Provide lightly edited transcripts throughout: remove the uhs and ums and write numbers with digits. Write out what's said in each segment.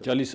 40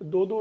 2-2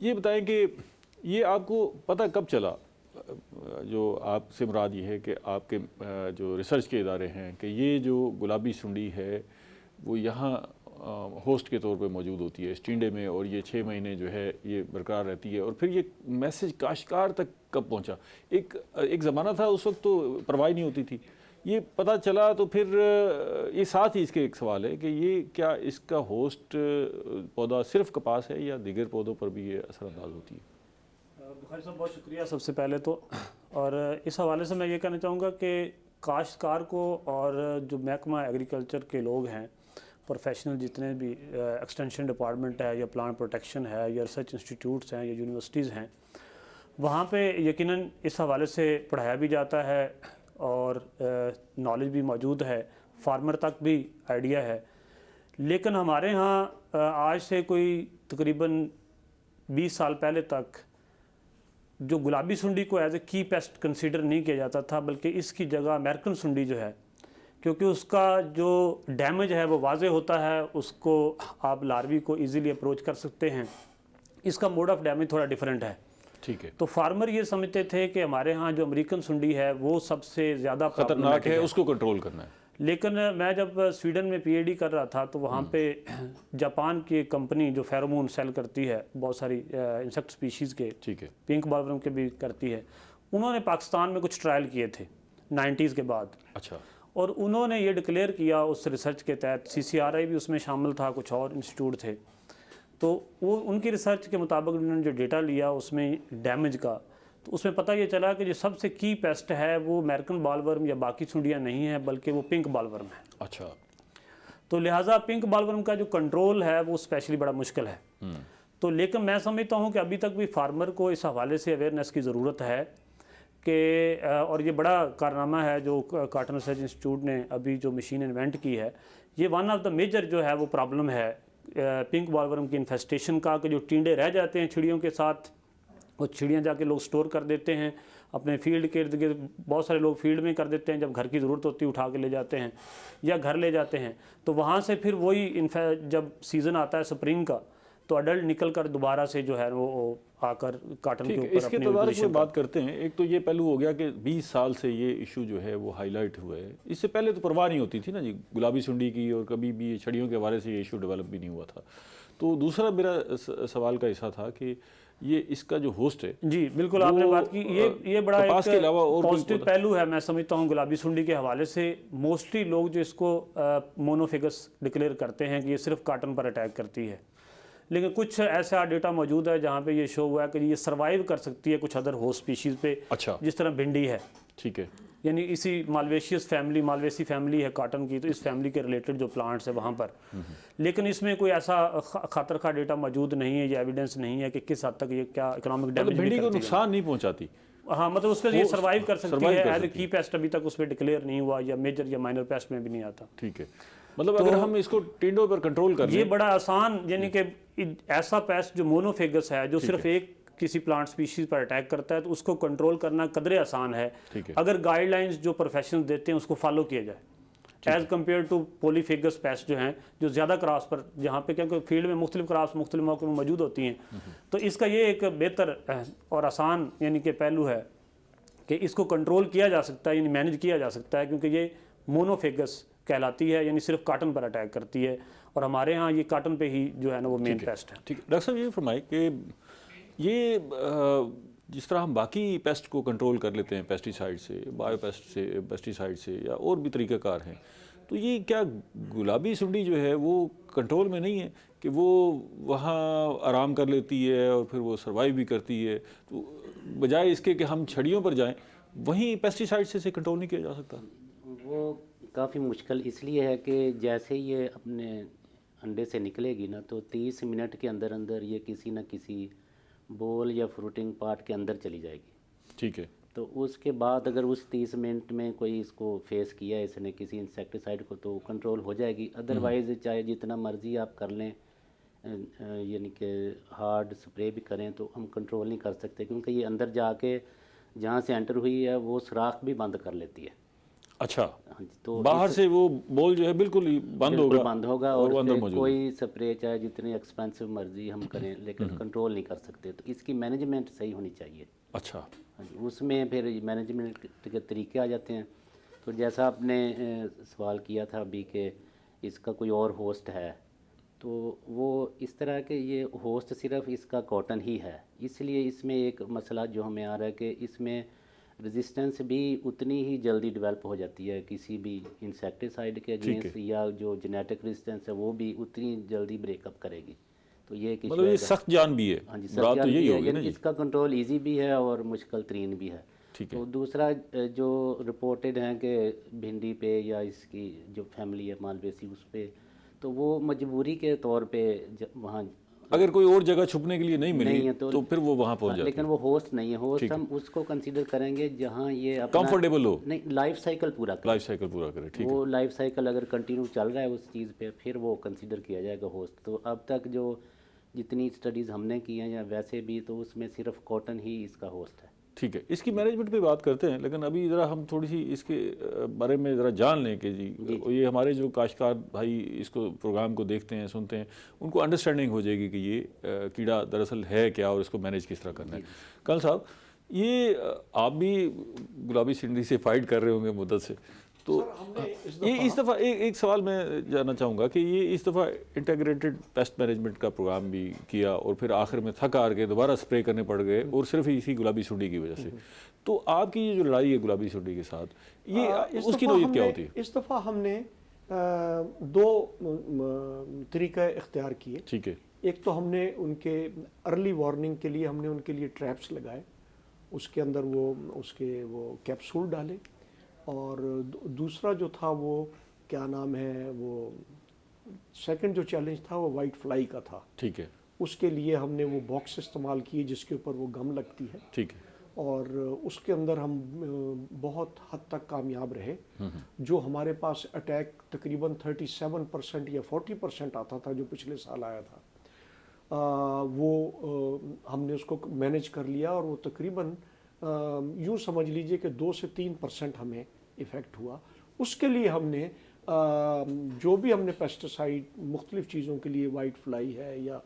یہ بتائیں کہ یہ آپ کو پتہ کب چلا، جو آپ سے مراد یہ ہے کہ آپ کے جو ریسرچ کے ادارے ہیں کہ یہ جو گلابی سنڈی ہے وہ یہاں ہوسٹ کے طور پہ موجود ہوتی ہے اس ٹینڈے میں، اور یہ 6 مہینے جو ہے یہ برقرار رہتی ہے، اور پھر یہ میسج کاشتکار تک کب پہنچا؟ ایک زمانہ تھا اس وقت تو پرواہ نہیں ہوتی تھی، یہ پتہ چلا تو پھر یہ ساتھ ہی اس کے ایک سوال ہے کہ یہ کیا اس کا ہوسٹ پودا صرف کپاس ہے یا دیگر پودوں پر بھی یہ اثر انداز ہوتی ہے؟ بخاری صاحب بہت شکریہ سب سے پہلے تو، اور اس حوالے سے میں یہ کہنا چاہوں گا کہ کاشتکار کو اور جو محکمہ ایگریکلچر کے لوگ ہیں، پروفیشنل جتنے بھی ایکسٹینشن ڈپارٹمنٹ ہے یا پلانٹ پروٹیکشن ہے یا ریسرچ انسٹیٹیوٹس ہیں یا یونیورسٹیز ہیں، وہاں پہ یقیناً اس حوالے سے پڑھایا بھی جاتا ہے اور نالج بھی موجود ہے، فارمر تک بھی آئیڈیا ہے. لیکن ہمارے ہاں آج سے کوئی تقریباً 20 سال پہلے تک جو گلابی سنڈی کو ایز اے کی پیسٹ کنسیڈر نہیں کیا جاتا تھا، بلکہ اس کی جگہ امریکن سنڈی جو ہے، کیونکہ اس کا جو ڈیمیج ہے وہ واضح ہوتا ہے، اس کو آپ لاروی کو ایزیلی اپروچ کر سکتے ہیں، اس کا موڈ آف ڈیمیج تھوڑا ڈیفرنٹ ہے. ٹھیک ہے. تو فارمر یہ سمجھتے تھے کہ ہمارے ہاں جو امریکن سنڈی ہے وہ سب سے زیادہ خطرناک ہے، اس کو کنٹرول کرنا ہے. لیکن میں جب سویڈن میں پی ایچ ڈی کر رہا تھا تو وہاں پہ جاپان کی کمپنی جو فیرومون سیل کرتی ہے بہت ساری انسیکٹ سپیشیز کے، ٹھیک ہے، پنک بالورم کے بھی کرتی ہے، انہوں نے پاکستان میں کچھ ٹرائل کیے تھے 90s کے بعد. اچھا. اور انہوں نے یہ ڈکلیئر کیا اس ریسرچ کے تحت، CCRI بھی اس میں شامل تھا، کچھ اور انسٹیٹیوٹ تھے، تو وہ ان کی ریسرچ کے مطابق انہوں نے جو ڈیٹا لیا اس میں ڈیمیج کا، تو اس میں پتہ یہ چلا کہ جو سب سے کی پیسٹ ہے وہ امریکن بالورم یا باقی سنڈیاں نہیں ہیں بلکہ وہ پنک بالورم ہے. اچھا. تو لہٰذا پنک بالورم کا جو کنٹرول ہے وہ اسپیشلی بڑا مشکل ہے. تو لیکن میں سمجھتا ہوں کہ ابھی تک بھی فارمر کو اس حوالے سے اویئرنیس کی ضرورت ہے کہ اور یہ بڑا کارنامہ ہے جو کاٹن ریسرچ انسٹیٹیوٹ نے ابھی جو مشین انوینٹ کی ہے، یہ ون آف دا میجر جو ہے وہ پرابلم ہے پنک بالورم کی انفیسٹیشن کا، کہ جو ٹینڈے رہ جاتے ہیں چڑیوں کے ساتھ، وہ چڑیاں جا کے لوگ سٹور کر دیتے ہیں اپنے فیلڈ کے ارد گرد، بہت سارے لوگ فیلڈ میں کر دیتے ہیں، جب گھر کی ضرورت ہوتی ہے اٹھا کے لے جاتے ہیں یا گھر لے جاتے ہیں، تو وہاں سے پھر وہی جب سیزن آتا ہے سپرنگ کا تو اڈلٹ نکل کر دوبارہ سے جو ہے وہ آ کر کاٹن کے اوپر اس کے تدارک میں بات کرتے ہیں. ایک تو یہ پہلو ہو گیا کہ 20 سال سے یہ ایشو جو ہے وہ ہائی لائٹ ہوا ہے، اس سے پہلے تو پرواہ نہیں ہوتی تھی نا جی گلابی سنڈی کی، اور کبھی بھی چھڑیوں کے حوالے سے یہ ایشو ڈیولپ بھی نہیں ہوا تھا. تو دوسرا میرا سوال کا حصہ تھا کہ یہ اس کا جو ہوسٹ ہے، جی بالکل آپ نے بات کی، یہ بڑا ایک پازیٹیو پہلو ہے میں سمجھتا ہوں گلابی سنڈی کے حوالے سے. موسٹلی لوگ جو اس کو مونوفیگس ڈکلیئر کرتے ہیں کہ یہ صرف کاٹن پر اٹیک کرتی ہے، لیکن کچھ ایسا ڈیٹا موجود ہے جہاں پہ یہ شو ہوا ہے کہ یہ سروائیو کر سکتی ہے کچھ ادر ہوسٹ اسپیشیز پہ. اچھا. جس طرح بھنڈی ہے، ٹھیک ہے، یعنی اسی مالویسی فیملی ہے کاٹن کی، تو اس فیملی کے ریلیٹڈ جو پلانٹس ہے وہاں پر، لیکن اس میں کوئی ایسا خطر کا ڈیٹا موجود نہیں ہے یا ایویڈنس نہیں ہے کہ کس حد تک یہ کیا اکنامک ڈیمیج بھنڈی کو نقصان نہیں پہنچاتی. ہاں مطلب اس پہ یہ سروائیو کر سکتی ہے ایز اے کی پیسٹ، ابھی تک اس پہ ڈکلیئر نہیں ہوا یا میجر یا مائنر پیسٹ میں بھی نہیں آتا. ٹھیک ہے، مطلب اگر ہم اس کو ٹینڈوں پر کنٹرول کر لیں، یہ بڑا آسان، یعنی کہ ایسا پیسٹ جو مونوفیگس ہے جو صرف ایک کسی پلانٹ سپیشیز پر اٹیک کرتا ہے، تو اس کو کنٹرول کرنا قدرے آسان ہے اگر گائیڈ لائنز جو پروفیشنل دیتے ہیں اس کو فالو کیا جائے، ایز کمپیئر ٹو پولیفیگس پیسٹ جو ہیں جو زیادہ کراس پر، جہاں پہ کیونکہ فیلڈ میں مختلف کراس مختلف موقعوں میں موجود ہوتی ہیں. تو اس کا یہ ایک بہتر اور آسان یعنی کہ پہلو ہے کہ اس کو کنٹرول کیا جا سکتا ہے، یعنی مینیج کیا جا سکتا ہے، کیونکہ یہ مونوفیگس کہلاتی ہے، یعنی صرف کاٹن پر اٹیک کرتی ہے، اور ہمارے ہاں یہ کاٹن پہ ہی جو ہے نا وہ مین پیسٹ ہے. ٹھیک ہے ڈاکٹر صاحب، یہ فرمائے کہ یہ جس طرح ہم باقی پیسٹ کو کنٹرول کر لیتے ہیں پیسٹی سائڈ سے، بایو پیسٹی سائڈ سے یا اور بھی طریقہ کار ہیں، تو یہ کیا گلابی سنڈی جو ہے وہ کنٹرول میں نہیں ہے کہ وہ وہاں آرام کر لیتی ہے اور پھر وہ سروائیو بھی کرتی ہے؟ تو بجائے اس کے کہ ہم چھڑیوں پر جائیں، وہیں پیسٹی سائڈ سے کنٹرول نہیں کیا جا سکتا؟ وہ کافی مشکل اس لیے ہے کہ جیسے یہ اپنے انڈے سے نکلے گی نا، تو 30 منٹ کے اندر اندر یہ کسی نہ کسی بول یا فروٹنگ پارٹ کے اندر چلی جائے گی. ٹھیک ہے. تو اس کے بعد اگر اس 30 منٹ میں کوئی اس کو فیس کیا اس نے کسی انسیکٹیسائڈ کو، تو کنٹرول ہو جائے گی. ادروائز چاہے جتنا مرضی آپ کر لیں، یعنی کہ ہارڈ سپرے بھی کریں، تو ہم کنٹرول نہیں کر سکتے، کیونکہ یہ اندر جا کے جہاں سے انٹر ہوئی ہے وہ سوراخ بھی بند کر لیتی ہے. اچھا, ہاں جی, تو باہر سے وہ بول جو ہے بالکل ہی بند ہوگا, بند ہوگا اور اندر اس پہ موجود کوئی سپرے چاہے جتنی ایکسپینسو مرضی ہم کریں لیکن کنٹرول نہیں کر سکتے. تو اس کی مینجمنٹ صحیح ہونی چاہیے. اچھا, ہاں جی, اس میں پھر مینجمنٹ کے طریقے آ جاتے ہیں. تو جیسا آپ نے سوال کیا تھا ابھی کہ اس کا کوئی اور ہوسٹ ہے, تو وہ اس طرح کہ یہ ہوسٹ صرف اس کا کاٹن ہی ہے, اس لیے اس میں ایک مسئلہ جو ہمیں آ رہا ہے کہ اس میں رزسٹنس بھی اتنی ہی جلدی ڈیولپ ہو جاتی ہے کسی بھی انسیکٹیسائڈ کے اگینسٹ, یا جو جینیٹک رزسٹنس ہے وہ بھی اتنی جلدی بریک اپ کرے گی. تو یہ ایک ایشو مطلب ہے. یہ سخت جان بھی ہے, ہاں جی, بات تو یہی ہوگی نا یعنی جی. اس کا کنٹرول ایزی بھی ہے اور مشکل ترین بھی ہے. ٹھیک ہے, تو دوسرا جو رپورٹڈ ہیں کہ بھنڈی پہ یا اس کی جو فیملی ہے مالویسی اس پہ, تو وہ مجبوری کے طور پہ وہاں اگر کوئی اور جگہ چھپنے کے لیے نہیں ملی ہے تو پھر وہ وہاں پہنچ جاتی لیکن ہے. وہ ہوسٹ نہیں ہے. ہوسٹ ہم اس کو کنسیڈر کریں گے جہاں یہ اپنا کمفرٹیبل ہو, نہیں لائف سائیکل پورا کرے. لائف سائیکل پورا کرے. ٹھیک ہے, وہ لائف سائیکل اگر کنٹینیو چل رہا ہے اس چیز پہ پھر وہ کنسیڈر کیا جائے گا ہوسٹ. تو اب تک جو جتنی اسٹڈیز ہم نے کی ہیں یا ویسے بھی, تو اس میں صرف کاٹن ہی اس کا ہوسٹ ہے. ٹھیک ہے, اس کی مینجمنٹ پہ بات کرتے ہیں, لیکن ابھی ذرا ہم تھوڑی سی اس کے بارے میں ذرا جان لیں کہ جی یہ ہمارے جو کاشتکار بھائی اس کو پروگرام کو دیکھتے ہیں سنتے ہیں ان کو انڈرسٹینڈنگ ہو جائے گی کہ یہ کیڑا دراصل ہے کیا اور اس کو مینیج کس طرح کرنا ہے. کنل صاحب, یہ آپ بھی گلابی سنڈی سے فائٹ کر رہے ہوں گے مدت سے, تو یہ اس دفعہ ایک سوال میں جاننا چاہوں گا کہ یہ اس دفعہ انٹیگریٹڈ پیسٹ مینجمنٹ کا پروگرام بھی کیا اور پھر آخر میں تھک ہار کے دوبارہ سپرے کرنے پڑ گئے اور صرف اسی گلابی سنڈی کی وجہ سے. تو آپ کی یہ جو لڑائی ہے گلابی سنڈی کے ساتھ, یہ اس کی نوعیت کیا ہوتی ہے؟ اس دفعہ ہم نے دو طریقہ اختیار کیے. ٹھیک ہے, ایک تو ہم نے ان کے ارلی وارننگ کے لیے ہم نے ان کے لیے ٹریپس لگائے, اس کے اندر اس کے کیپسول ڈالے, اور دوسرا جو تھا وہ کیا نام ہے, وہ سیکنڈ جو چیلنج تھا وہ وائٹ فلائی کا تھا. ٹھیک ہے, اس کے لیے ہم نے وہ باکس استعمال کیے جس کے اوپر وہ گم لگتی ہے. ٹھیک ہے, اور اس کے اندر ہم بہت حد تک کامیاب رہے. جو ہمارے پاس اٹیک تقریباً 37% یا 40% آتا تھا جو پچھلے سال آیا تھا, وہ ہم نے اس کو مینیج کر لیا, اور وہ تقریباً یوں سمجھ لیجئے کہ 2 سے 3% ہمیں ایفیکٹ ہوا. اس کے لیے ہم نے جو بھی ہم نے پیسٹیسائڈ مختلف چیزوں کے لیے, وائٹ فلائی ہے یا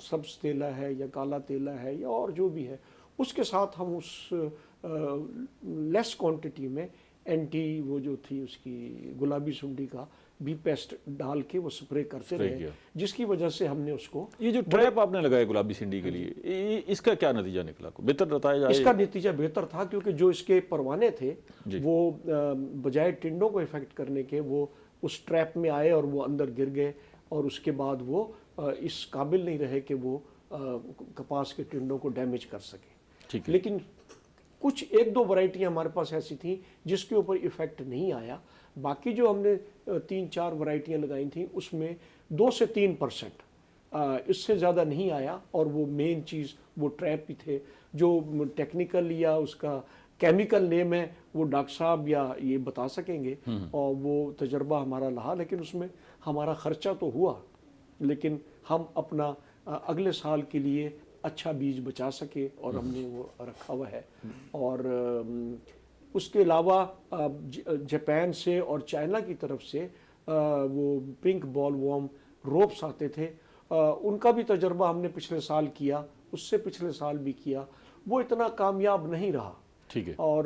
سبز تیلا ہے یا کالا تیلا ہے یا اور جو بھی ہے, اس کے ساتھ ہم اس لیس کوانٹٹی میں اینٹی وہ جو تھی اس کی گلابی سنڈی کا بھی پیسٹ ڈال کے وہ سپرے کرتے رہے, جس کی وجہ سے ہم نے اس کو یہ جو ٹریپ آپ نے لگایا گلابی سنڈی کے لیے, اس کا کیا نتیجہ نکلا؟ بہتر بتایا جائے. اس کا نتیجہ بہتر تھا, کیونکہ جو اس کے پروانے تھے وہ بجائے ٹنڈوں کو افیکٹ کرنے کے وہ اس ٹریپ میں آئے اور وہ اندر گر گئے, اور اس کے بعد وہ اس قابل نہیں رہے کہ وہ کپاس کے ٹنڈوں کو ڈیمیج کر سکے. لیکن کچھ 1-2 ورائٹیاں ہمارے پاس ایسی تھیں جس کے اوپر ایفیکٹ نہیں آیا. باقی جو ہم نے 3-4 ورائٹیاں لگائی تھیں اس میں 2 سے 3% اس سے زیادہ نہیں آیا, اور وہ مین چیز وہ ٹریپ بھی تھے. جو ٹیکنیکل یا اس کا کیمیکل نیم ہے وہ ڈاکٹر صاحب یا یہ بتا سکیں گے, اور وہ تجربہ ہمارا رہا, لیکن اس میں ہمارا خرچہ تو ہوا, لیکن ہم اپنا اگلے سال کے لیے اچھا بیج بچا سکے اور ہم نے وہ رکھا ہوا ہے. اور اس کے علاوہ جاپان سے اور چائنا کی طرف سے وہ پنک بال وارم روپس آتے تھے, ان کا بھی تجربہ ہم نے پچھلے سال کیا, اس سے پچھلے سال بھی کیا, وہ اتنا کامیاب نہیں رہا. ٹھیک ہے, اور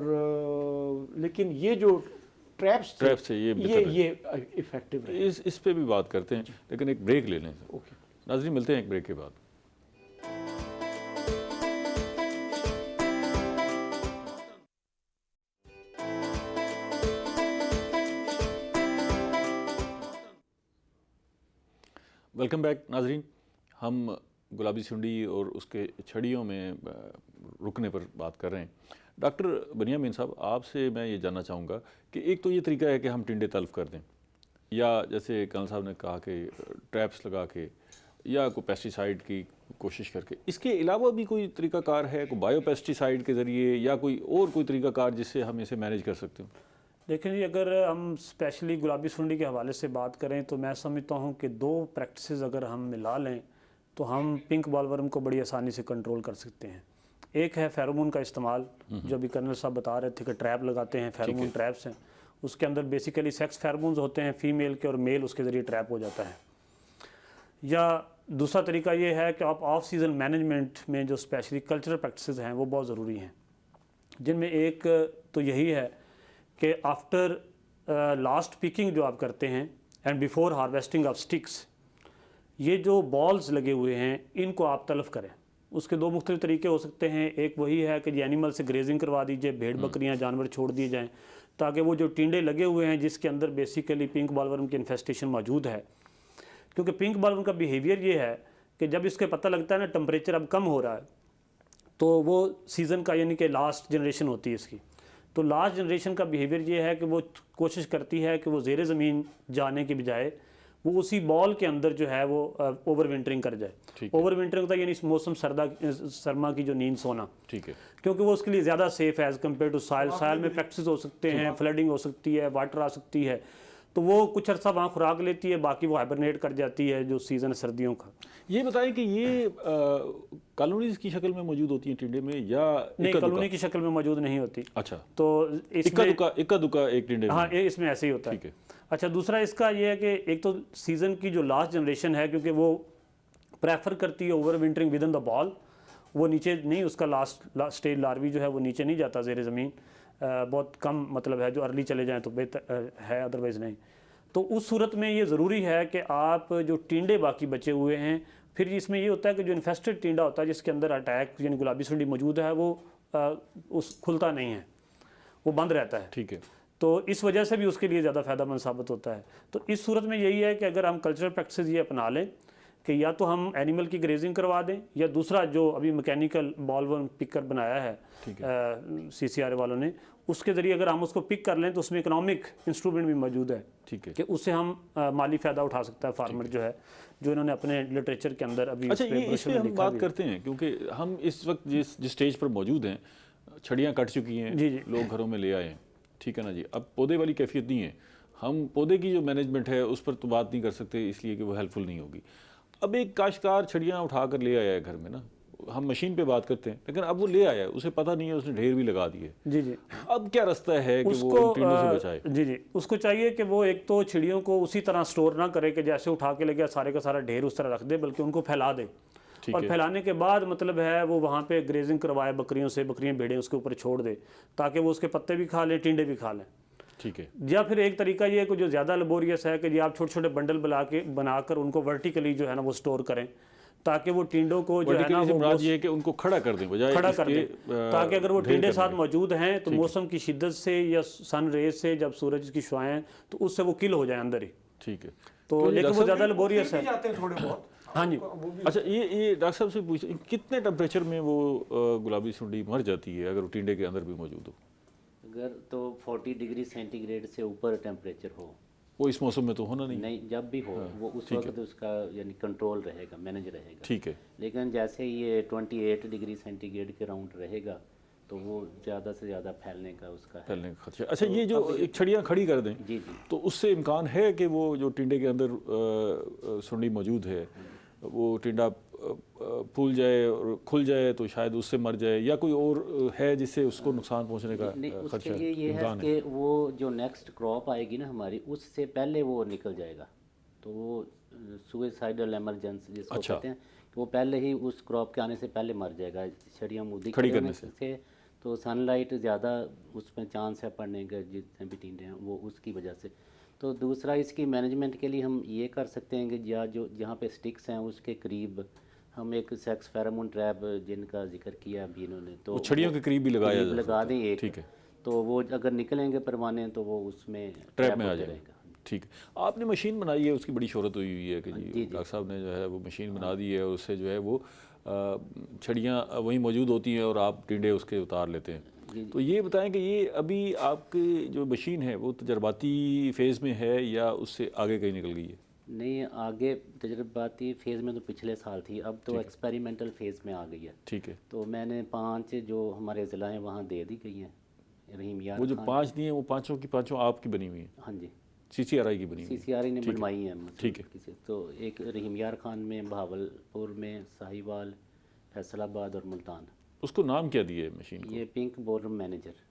لیکن یہ جو ٹریپس تھے یہ افیکٹو رہے. اس پہ بھی بات کرتے ہیں, لیکن ایک بریک لے لیں. ناظرین ملتے ہیں ایک بریک کے بعد. ویلکم بیک ناظرین. ہم گلابی سنڈی اور اس کے چھڑیوں میں رکنے پر بات کر رہے ہیں. ڈاکٹر بنیامین صاحب, آپ سے میں یہ جاننا چاہوں گا کہ ایک تو یہ طریقہ ہے کہ ہم ٹنڈے تلف کر دیں, یا جیسے کنل صاحب نے کہا کہ ٹریپس لگا کے, یا کوئی پیسٹیسائڈ کی کوشش کر کے. اس کے علاوہ بھی کوئی طریقہ کار ہے, کوئی بایو پیسٹیسائڈ کے ذریعے, یا کوئی طریقہ کار جس سے ہم اسے مینیج کر سکتے ہوں؟ دیکھیں جی, اگر ہم اسپیشلی گلابی سنڈی کے حوالے سے بات کریں تو میں سمجھتا ہوں کہ 2 پریکٹسز اگر ہم ملا لیں تو ہم پنک بال ورم کو بڑی آسانی سے کنٹرول کر سکتے ہیں. ایک ہے فیرومون کا استعمال, جو ابھی کرنل صاحب بتا رہے تھے کہ ٹریپ لگاتے ہیں, فیرومون ٹریپس ہیں, اس کے اندر بیسیکلی سیکس فیرمونز ہوتے ہیں فیمیل کے، اور میل اس کے ذریعے ٹریپ ہو جاتا ہے۔ یا دوسرا طریقہ یہ ہے کہ آپ آف سیزن مینجمنٹ میں جو اسپیشلی کلچرل پریکٹسز ہیں وہ بہت ضروری ہیں، جن میں ایک تو یہی ہے کہ آفٹر لاسٹ پیکنگ جو آپ کرتے ہیں and before harvesting of sticks, یہ جو بالز لگے ہوئے ہیں ان کو آپ تلف کریں۔ اس کے دو مختلف طریقے ہو سکتے ہیں، ایک وہی ہے کہ جی اینیمل سے گریزنگ کروا دیجئے، بھیڑ بکریاں جانور چھوڑ دیے جائیں تاکہ وہ جو ٹینڈے لگے ہوئے ہیں جس کے اندر بیسیکلی پنک بالورم کی انفیسٹیشن موجود ہے، کیونکہ پنک بالورم کا بیہیویئر یہ ہے کہ جب اس کے پتہ لگتا ہے نا ٹمپریچر اب کم ہو رہا ہے تو وہ سیزن کا یعنی کہ لاسٹ جنریشن ہوتی ہے اس کی، تو لاسٹ جنریشن کا بیہیویئر یہ ہے کہ وہ کوشش کرتی ہے کہ وہ زیر زمین جانے کے بجائے وہ اسی بال کے اندر جو ہے وہ اوور ونٹرنگ کر جائے۔ اوور ونٹرنگ ہوتا ہے یعنی اس موسم سرما کی جو نیند سونا، ٹھیک ہے، کیونکہ وہ اس کے لیے زیادہ سیف ہے ایز کمپیئر ٹو سائل۔ سائل میں پریکٹسز ہو سکتے ہیں، فلڈنگ ہو سکتی ہے، واٹر آ سکتی ہے، تو وہ کچھ عرصہ وہاں خوراک لیتی ہے، باقی وہ ہائبرنیٹ کر جاتی ہے جو سیزن ہے سردیوں کا۔ یہ بتائیں کہ یہ کالونیز کی شکل میں موجود ہوتی ہیں ٹنڈے میں یا نہیں، کالونی کی شکل میں موجود نہیں ہوتی۔ اچھا، تو اس میں اکا دکا ایک ٹنڈے میں، ہاں اس میں ایسے ہی ہوتا ہے۔ اچھا، دوسرا اس کا یہ ہے کہ ایک تو سیزن کی جو لاسٹ جنریشن ہے کیونکہ وہ پریفر کرتی ہے اوور ونٹرنگ ود ان دا بال، وہ نیچے نہیں، اس کا لاسٹ اسٹیج لاروی جو ہے وہ نیچے نہیں جاتا زیر زمین، بہت کم مطلب ہے، جو ارلی چلے جائیں تو بہتر ہے، ادروائز نہیں۔ تو اس صورت میں یہ ضروری ہے کہ آپ جو ٹینڈے باقی بچے ہوئے ہیں، پھر اس میں یہ ہوتا ہے کہ جو انفیسٹڈ ٹینڈا ہوتا ہے جس کے اندر اٹیک یعنی گلابی سنڈی موجود ہے وہ اس کھلتا نہیں ہے، وہ بند رہتا ہے، ٹھیک ہے، تو اس وجہ سے بھی اس کے لیے زیادہ فائدہ مند ثابت ہوتا ہے۔ تو اس صورت میں یہی ہے کہ اگر ہم کلچرل پریکٹسز یہ اپنا لیں کہ یا تو ہم اینیمل کی گریزنگ کروا دیں، یا دوسرا جو ابھی میکینیکل بال ورم پکر بنایا ہے سی سی آر والوں نے، اس کے ذریعے اگر ہم اس کو پک کر لیں تو اس میں اکنامک انسٹرومنٹ بھی موجود ہے، ٹھیک ہے، کہ اس سے ہم مالی فائدہ اٹھا سکتا ہے فارمر جو ہے، جو انہوں نے اپنے لٹریچر کے اندر ابھی اچھا اس پہ ہم بات کرتے ہیں کیونکہ ہم اس وقت جس اسٹیج پر موجود ہیں، چھڑیاں کٹ چکی ہیں، لوگ گھروں میں لے آئے ہیں، ٹھیک ہے نا جی، اب پودے والی کیفیت نہیں ہے، ہم پودے کی جو مینجمنٹ ہے اس پر تو بات نہیں کر سکتے اس لیے کہ وہ ہیلپ فل نہیں ہوگی۔ اب ایک کاشتکار چھڑیاں اٹھا کر لے آیا ہے گھر میں نا، ہم مشین پہ بات کرتے ہیں لیکن اب وہ لے آیا ہے، اسے پتہ نہیں ہے، اس نے ڈھیر بھی لگا دیے، جی جی، اب کیا رستہ ہے کہ وہ ان ٹینڈوں سے بچائے؟ جی جی، اس کو چاہیے کہ وہ ایک تو چھڑیوں کو اسی طرح سٹور نہ کرے کہ جیسے اٹھا کے لے گیا سارے کا سارا ڈھیر اس طرح رکھ دے، بلکہ ان کو پھیلا دے، اور پھیلانے کے بعد مطلب ہے وہ وہاں پہ گریزنگ کروائے بکریوں سے، بکریاں بھیڑیں اس کے اوپر چھوڑ دے تاکہ وہ اس کے پتے بھی کھا لیں، ٹینڈے بھی کھا لیں، ٹھیک ہے۔ یا پھر ایک طریقہ یہ ہے کہ جو زیادہ لیبوریس ہے کہ جی آپ چھوٹے چھوٹے بنڈل بنا کر ان کو ورٹیکلی جو ہے نا وہ سٹور کریں تاکہ وہ ٹینڈوں کو جو ہے نا وہ یہ ہے کہ ان کو کھڑا کر دیں، بجائے کھڑا کر دیں، تاکہ اگر وہ ٹینڈے ساتھ موجود ہیں تو موسم کی شدت سے یا سن ریز سے جب سورج کی شعاعیں تو اس سے وہ کل ہو جائیں اندر ہی، ٹھیک ہے، تو لیکن وہ زیادہ لیبوریس ہے۔ تھوڑے بہت، ہاں جی، اچھا یہ ڈاکٹر صاحب سے پوچھ کتنے ٹمپریچر میں وہ گلابی سنڈی مر جاتی ہے اگر وہ ٹینڈے کے اندر بھی موجود ہو؟ اگر تو 40 ڈگری سینٹی گریڈ سے اوپر ٹیمپریچر ہو، وہ اس موسم میں تو ہونا نہیں جب بھی ہو وہ اس وقت اس کا یعنی کنٹرول رہے گا، مینج رہے گا، ٹھیک ہے، لیکن جیسے یہ 28 ڈگری سینٹی گریڈ کے راؤنڈ رہے گا تو وہ زیادہ سے زیادہ پھیلنے کا اس کا پھیلنے کا خدشہ۔ اچھا یہ جو ایک چھڑیاں کھڑی کر دیں جی جی، تو اس سے امکان ہے کہ وہ جو ٹینڈے کے اندر سنڈی موجود ہے وہ ٹینڈا پھول جائے اور کھل جائے تو شاید اس سے مر جائے، یا کوئی اور ہے جس سے اس کو نقصان پہنچنے کا اس کے خدشہ لیے یہ ہے کہ وہ جو نیکسٹ کراپ آئے گی نا ہماری اس سے پہلے وہ نکل جائے گا، تو وہ سوئسائڈل ایمرجنسی جس کو کہتے ہیں کہ وہ پہلے ہی اس کراپ کے آنے سے پہلے مر جائے گا چھڑیاں مودی کھڑی کرنے سے، تو سن لائٹ زیادہ اس میں چانس ہے پڑنے کا جتنے بھی ٹینڈے ہیں وہ اس کی وجہ سے۔ تو دوسرا اس کی مینجمنٹ کے لیے ہم یہ کر سکتے ہیں کہ جہاں پہ سٹکس ہیں اس کے قریب ہم ایک سیکس فیرمون ٹریپ جن کا ذکر کیا ابھی انہوں نے، تو چھڑیوں کے قریب بھی لگا دیں ایک، ٹھیک ہے، تو وہ اگر نکلیں گے پروانے تو وہ اس میں ٹریپ میں آ جائے گا، ٹھیک ہے۔ آپ نے مشین بنائی ہے، اس کی بڑی شہرت ہوئی ہے کہ جی ڈاکٹر صاحب نے جو ہے وہ مشین بنا دی ہے اور اس سے جو ہے وہ چھڑیاں وہیں موجود ہوتی ہیں اور آپ ٹینڈے اس کے اتار لیتے ہیں۔ تو یہ بتائیں کہ یہ ابھی آپ کی جو مشین ہے وہ تجرباتی فیز میں ہے یا اس سے آگے کہیں نکل گئی ہے؟ نہیں، آگے تجرباتی فیز میں تو پچھلے سال تھی، اب تو ایکسپیریمنٹل فیز میں آ گئی ہے، ٹھیک ہے۔ تو میں نے 5 جو ہمارے ضلع ہیں وہاں دے دی گئی ہیں، رحیم یار وہ جو 5 دی ہیں وہ پانچوں کی پانچوں آپ کی بنی ہوئی ہیں؟ ہاں جی، سی سی آر آئی کی بنی ہوئی سی سی آر آئی نے بنوائی ہیں، ٹھیک ہے۔ تو ایک رحیم یار خان میں، بہاول پور میں، ساہیوال، فیصل آباد اور ملتان۔ اس کو نام کیا دیے مشین کو؟ یہ پنک بولرم مینیجر،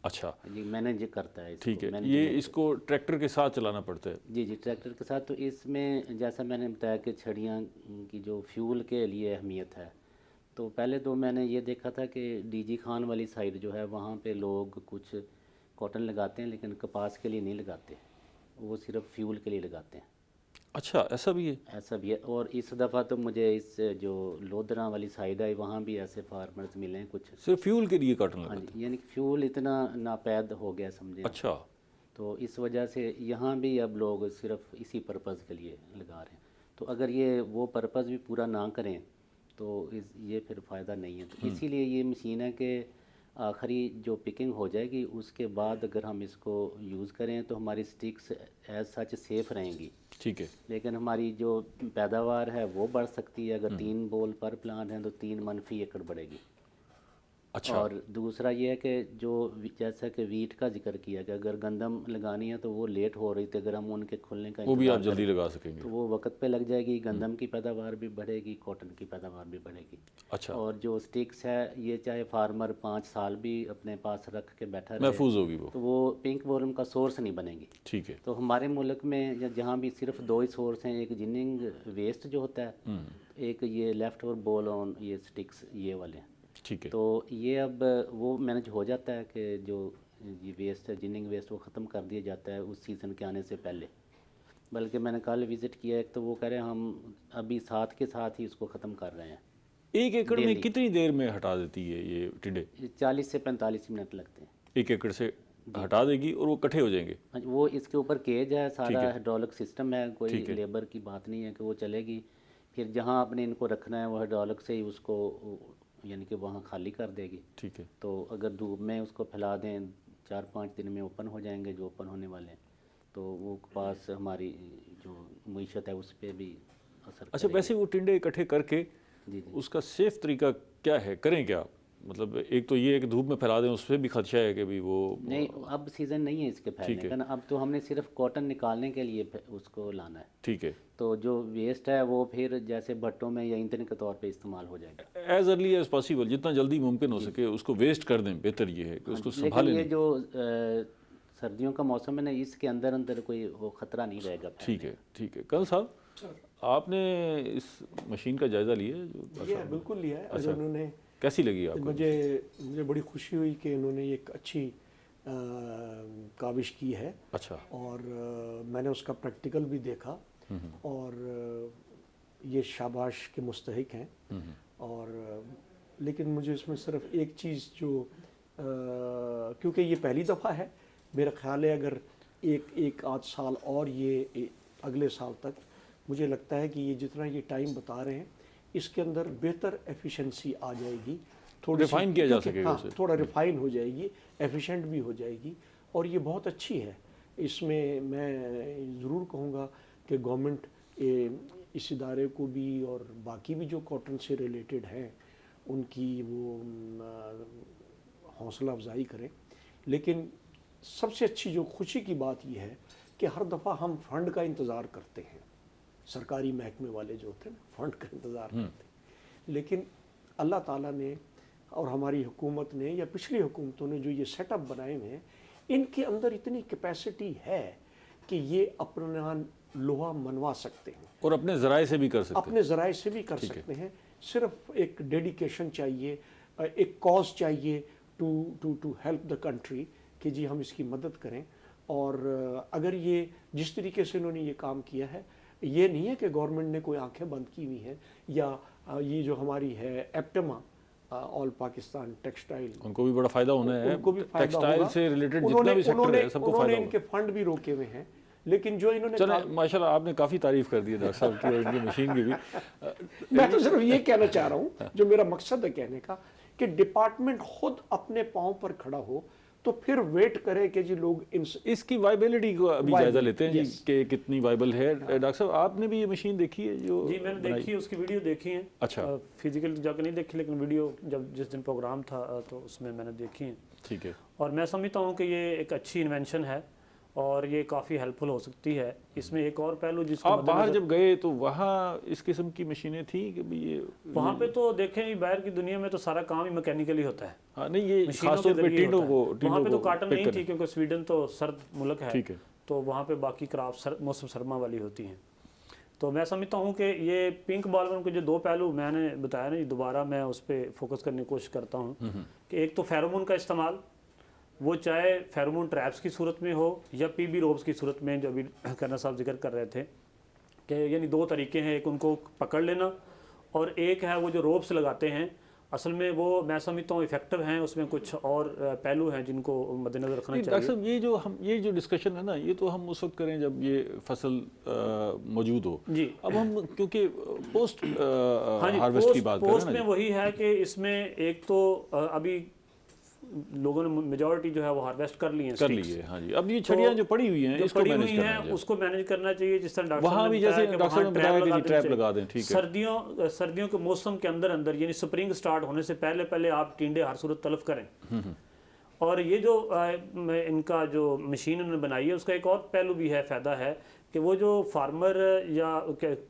اچھا جی مینیج کرتا ہے اس کو، ٹھیک ہے. manage یہ اس کو ٹریکٹر کے ساتھ چلانا پڑتا ہے؟ جی جی ٹریکٹر کے ساتھ. تو اس میں جیسا میں نے بتایا کہ چھڑیاں کی جو فیول کے لیے اہمیت ہے، تو پہلے تو میں نے یہ دیکھا تھا کہ ڈی جی خان والی سائڈ جو ہے وہاں پہ لوگ کچھ کاٹن لگاتے ہیں لیکن کپاس کے لیے نہیں لگاتے، وہ صرف فیول کے لیے لگاتے ہیں. اچھا ایسا بھی ہے؟ ایسا بھی ہے. اور اس دفعہ تو مجھے اس جو لودھراں والی سائڈ ہے وہاں بھی ایسے فارمرز ملے ہیں کچھ. صرف فیول کے لیے کاٹن ہاں لگاتے ہیں؟ جی، یعنی کہ فیول اتنا ناپید ہو گیا سمجھے. اچھا تو اس وجہ سے یہاں بھی اب لوگ صرف اسی پرپز کے لیے لگا رہے ہیں. تو اگر یہ وہ پرپز بھی پورا نہ کریں تو یہ پھر فائدہ نہیں ہے. تو اسی لیے یہ مشین ہے کہ آخری جو پکنگ ہو جائے گی اس کے بعد اگر ہم اس کو یوز کریں تو ہماری سٹکس ایز سچ سیف رہیں گی. ٹھیک ہے. لیکن ہماری جو پیداوار ہے وہ بڑھ سکتی ہے. اگر 3 بول پر پلانٹ ہیں تو 3 منفی ایکڑ بڑھے گی. اچھا. اور دوسرا یہ ہے کہ جو جیسا کہ ویٹ کا ذکر کیا کہ اگر گندم لگانی ہے تو وہ لیٹ ہو رہی تھی، اگر ہم ان کے کھلنے کا وہ بھی آپ انتظار جلدی کریں لگا سکیں گے تو وہ وقت پہ لگ جائے گی. گندم کی پیداوار بھی بڑھے گی، کاٹن کی پیداوار بھی بڑھے گی. اچھا اور جو سٹکس ہے یہ چاہے فارمر 5 سال بھی اپنے پاس رکھ کے بیٹھا رہے محفوظ ہوگی وہ. تو وہ پنک بورم کا سورس نہیں بنے گی. ٹھیک ہے. تو ہمارے ملک میں جہاں بھی صرف 2 ہی سورس ہیں، ایک جننگ ویسٹ جو ہوتا ہے، ایک یہ لیفٹ اور بول آن یہ سٹکس یہ والے ہیں. ٹھیک ہے. تو یہ اب وہ مینج ہو جاتا ہے کہ جو یہ ویسٹ ہے جننگ ویسٹ وہ ختم کر دیا جاتا ہے اس سیزن کے آنے سے پہلے. بلکہ میں نے کل وزٹ کیا ایک تو وہ کہہ رہے ہیں ہم ابھی ساتھ کے ساتھ ہی اس کو ختم کر رہے ہیں. 1 ایکڑ میں کتنی دیر میں ہٹا دیتی ہے یہ ٹنڈے؟ 40 سے 45 منٹ لگتے ہیں. 1 ایکڑ سے ہٹا دے گی اور وہ کٹھے ہو جائیں گے؟ وہ اس کے اوپر کیج ہے، سارا ہائیڈرولک سسٹم ہے، کوئی لیبر کی بات نہیں ہے کہ وہ چلے گی. پھر جہاں آپ نے ان کو رکھنا ہے وہ ہائیڈرولک سے ہی اس کو یعنی کہ وہاں خالی کر دے گی. ٹھیک ہے. تو اگر دھوپ میں اس کو پھیلا دیں 4-5 دن میں اوپن ہو جائیں گے جو اوپن ہونے والے ہیں. تو وہ کپاس ہماری جو معیشت ہے اس پہ بھی اثر. اچھا ویسے وہ ٹنڈے اکٹھے کر کے جی اس کا سیف طریقہ کیا ہے، کریں کیا؟ مطلب ایک تو یہ ہے کہ دھوپ میں پھیلا دیں، اس پہ بھی خدشہ ہے کہ بھی وہ نہیں، اب سیزن نہیں ہے اس کے پھیلنے کا نا. اب تو ہم نے صرف کاٹن نکالنے کے لیے اس کو لانا ہے. ٹھیک ہے. تو جو ویسٹ ہے وہ پھر جیسے بھٹوں میں یا ایندھن کے طور پہ استعمال ہو جائے گا. ایز ارلی ایز پاسیبل، جتنا جلدی ممکن ہو سکے اس کو ویسٹ کر دیں. بہتر یہ ہے کہ اس کو سنبھالیں. لیکن یہ جو سردیوں کا موسم ہے نا اس کے اندر کوئی وہ خطرہ نہیں رہے گا. ٹھیک ہے. ٹھیک ہے. کل صاحب آپ نے اس مشین کا جائزہ لیا ہے؟ بالکل لیا ہے. اگر انہوں نے کیسی لگی آپ کو؟ مجھے بڑی خوشی ہوئی کہ انہوں نے ایک اچھی کاوش کی ہے. اچھا. اور میں نے اس کا پریکٹیکل بھی دیکھا اور یہ شاباش کے مستحق ہیں. اور لیکن مجھے اس میں صرف ایک چیز جو کیونکہ یہ پہلی دفعہ ہے، میرا خیال ہے اگر ایک آدھ سال اور یہ اگلے سال تک مجھے لگتا ہے کہ یہ جتنا یہ ٹائم بتا رہے ہیں اس کے اندر بہتر ایفیشنسی آ جائے گی. تھوڑی ریفائن کیا جا سکے گا، تھوڑا ریفائن ہو جائے گی، ایفیشینٹ بھی ہو جائے گی. اور یہ بہت اچھی ہے. اس میں میں ضرور کہوں گا کہ گورنمنٹ اس ادارے کو بھی اور باقی بھی جو کاٹن سے ریلیٹڈ ہیں ان کی وہ حوصلہ افزائی کریں. لیکن سب سے اچھی جو خوشی کی بات یہ ہے کہ ہر دفعہ ہم فنڈ کا انتظار کرتے ہیں، سرکاری محکمے والے جو ہوتے ہیں فنڈ کا انتظار کرتے ہیں. لیکن اللہ تعالیٰ نے اور ہماری حکومت نے یا پچھلی حکومتوں نے جو یہ سیٹ اپ بنائے ہوئے ہیں ان کے اندر اتنی کیپیسٹی ہے کہ یہ اپنا لوہا منوا سکتے ہیں اور اپنے ذرائع سے بھی کر سکتے ہیں. اپنے ذرائع سے بھی کر سکتے ہیں. صرف ایک ڈیڈیکیشن چاہیے، ایک کاز چاہیے ٹو ہیلپ دا کنٹری کہ جی ہم اس کی مدد کریں. اور اگر یہ جس طریقے سے انہوں نے یہ کام کیا ہے، یہ نہیں ہے کہ گورنمنٹ نے کوئی آنکھیں بند کی ہوئی ہیں یا یہ جو ہماری ہے ایپٹما آل پاکستان ٹیکسٹائل، ان کو بھی بڑا فائدہ ہونا ہے. ان کو بھی فائدہ ٹیکسٹائل سے ریلیٹڈ جتنا بھی سیکٹر ہے سب کو فائدہ ہوگا. ان کے فنڈ بھی روکے ہوئے ہیں. لیکن جو انہوں نے چلیں ماشاءاللہ آپ نے کافی تعریف کر دی ہے ڈاکٹر صاحب کی اور ان کی مشین کی بھی. میں تو صرف یہ کہنا چاہ رہا ہوں جو میرا مقصد ہے کہنے کا کہ ڈپارٹمنٹ خود اپنے پاؤں پر کھڑا ہو تو پھر ویٹ کرے کہ جی لوگ اس کی وائبلٹی کو ابھی جائزہ لیتے ہیں کہ کتنی وائبل ہے. ڈاکٹر صاحب آپ نے بھی یہ مشین دیکھی ہے جو؟ جی میں نے دیکھی، اس کی ویڈیو دیکھی ہے. اچھا. فزیکل جا کے نہیں دیکھی لیکن ویڈیو جس دن پروگرام تھا تو اس میں نے دیکھی ہے. ٹھیک ہے. اور میں سمجھتا ہوں کہ یہ ایک اچھی انوینشن ہے اور یہ کافی ہیلپ فل ہو سکتی ہے. اس میں ایک اور پہلو جس کو آپ باہر جب گئے تو وہاں اس قسم کی مشینیں تھیں کہ یہ وہاں پہ تو دیکھیں باہر کی دنیا میں تو سارا کام ہی میکینیکلی ہوتا ہے. ہاں نہیں یہ خاص طور پہ ٹینڈوں کو وہاں پہ تو کاٹن نہیں تھی کیونکہ سویڈن تو سرد ملک ہے, تو وہاں پہ باقی کرافٹ موسم سرما والی ہوتی ہیں. تو میں سمجھتا ہوں کہ یہ پنک بال ورم کے جو دو پہلو میں نے بتایا نا, دوبارہ میں اس پہ فوکس کرنے کی کوشش کرتا ہوں کہ ایک تو فیرومون کا استعمال, وہ چاہے فیرومون ٹریپس کی صورت میں ہو یا پی بی روبس کی صورت میں, جو ابھی کرنا صاحب ذکر کر رہے تھے کہ یعنی دو طریقے ہیں, ایک ان کو پکڑ لینا اور ایک ہے وہ جو روبس لگاتے ہیں. اصل میں وہ میں سمجھتا ہوں افیکٹو ہیں, اس میں کچھ اور پہلو ہیں جن کو مد نظر رکھنا چاہیے. ڈاکٹر صاحب یہ جو ڈسکشن ہے نا, یہ تو ہم اس وقت کریں جب یہ فصل موجود ہو. جی اب ہم کیونکہ پوسٹ ہارویسٹ کی بات کر رہے ہیں, پوسٹ میں وہی ہے کہ اس میں ایک تو ابھی لوگوں نے میجورٹی جو ہے وہ ہارویسٹ کر لی ہے. ہاں جی, اب یہ چھڑیاں جو پڑی ہوئی ہیں اس کو مینیج کرنا ہے, اس کو مینیج کرنا چاہیے. جس طرح ڈاکٹر وہاں بھی جیسے ڈاکٹر صاحب نے بتایا کہ ٹریپ لگا دیں. ٹھیک ہے, سردیوں کے موسم کے اندر یعنی سپرنگ سٹارٹ ہونے سے پہلے آپ ٹینڈے ہر صورت تلف کریں. اور یہ جو ان کا جو مشین انہوں نے بنائی ہے اس کا ایک اور پہلو بھی ہے, فائدہ ہے کہ وہ جو فارمر یا